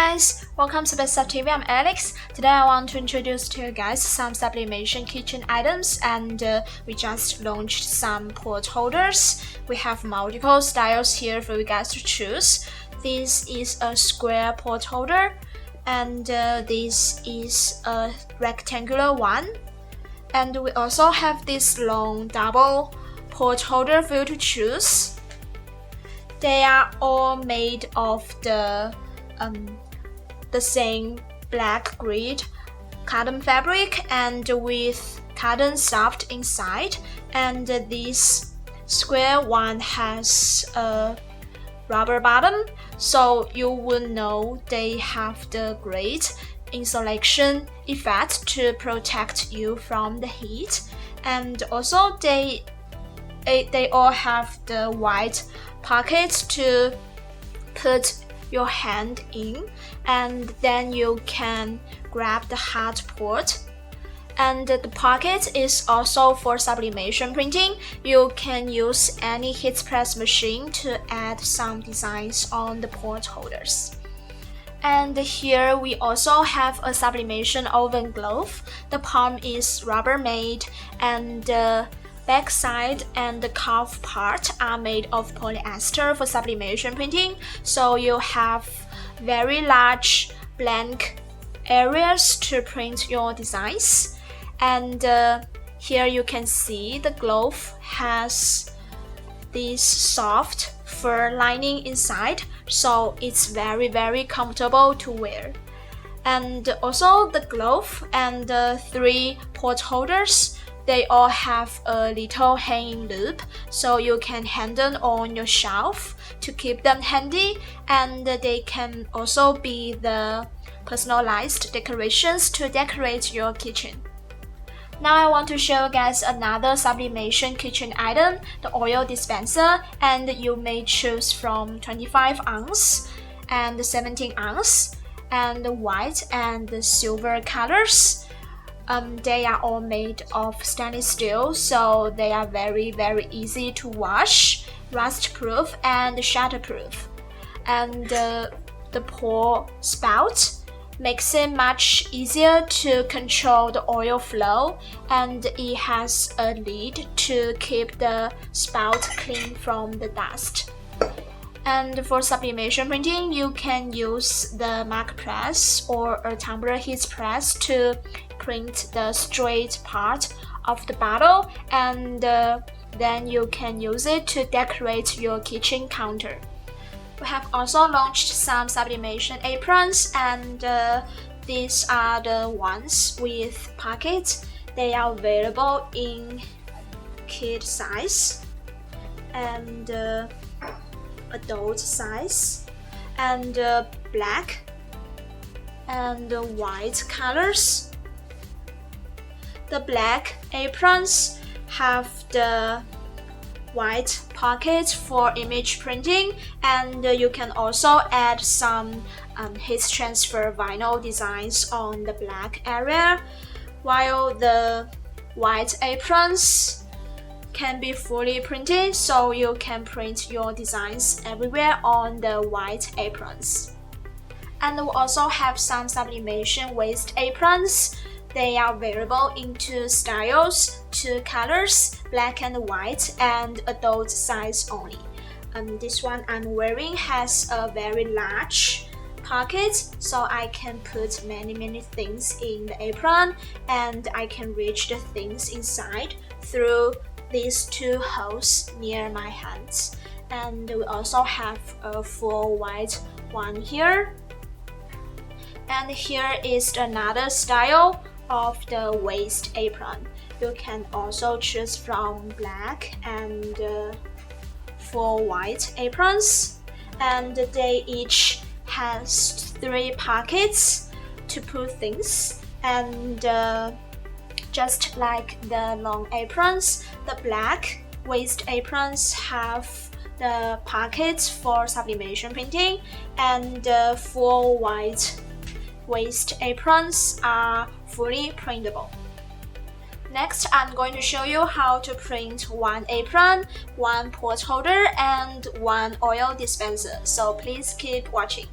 guys, welcome to Best TV. I'm Alex. Today I want to introduce to you guys some sublimation kitchen items, and we just launched some pot holders. We have multiple styles here for you guys to choose. This is a square pot holder, and this is a rectangular one. And we also have this long double pot holder for you to choose. They are all made of the same black grid cotton fabric and with cotton soft inside, and this square one has a rubber bottom, so you will know they have the great insulation effect to protect you from the heat. And also they all have the white pockets to put your hand in, and then you can grab the hot pot. And the pocket is also for sublimation printing. You can use any heat press machine to add some designs on the pot holders. And here we also have a sublimation oven glove. The palm is rubber made, and the backside and the cuff part are made of polyester for sublimation printing, so you have very large blank areas to print your designs. And here you can see the glove has this soft fur lining inside, so it's very comfortable to wear. And also the glove and the 3 pot holders, they all have a little hanging loop, so you can hang them on your shelf to keep them handy, and they can also be the personalized decorations to decorate your kitchen. Now I want to show you guys another sublimation kitchen item, the oil dispenser, and you may choose from 25 ounce and 17 ounce, and the white and the silver colors. They are all made of stainless steel, so they are very easy to wash, rust proof and shatterproof. And the pour spout makes it much easier to control the oil flow, and it has a lid to keep the spout clean from the dust. And for sublimation printing, you can use the mark press or a tumbler heat press to print the straight part of the bottle, and then you can use it to decorate your kitchen counter. We have also launched some sublimation aprons, and these are the ones with pockets. They are available in kid size and adult size, and black and white colors. The black aprons have the white pockets for image printing, and you can also add some heat transfer vinyl designs on the black area, while the white aprons can be fully printed, so you can print your designs everywhere on the white aprons. And we also have some sublimation waist aprons. They are available in 2 styles, 2 colors, black and white, and adult size only. This one I'm wearing has a very large pocket, so I can put many things in the apron, and I can reach the things inside through these 2 holes near my hands. And we also have a full white one here. And here is another style of the waist apron. You can also choose from black and full white aprons, and they each has 3 pockets to put things. And just like the long aprons, the black waist aprons have the pockets for sublimation printing, and the full white waist aprons are fully printable. Next, I'm going to show you how to print 1 apron, 1 pot holder, and 1 oil dispenser, so please keep watching.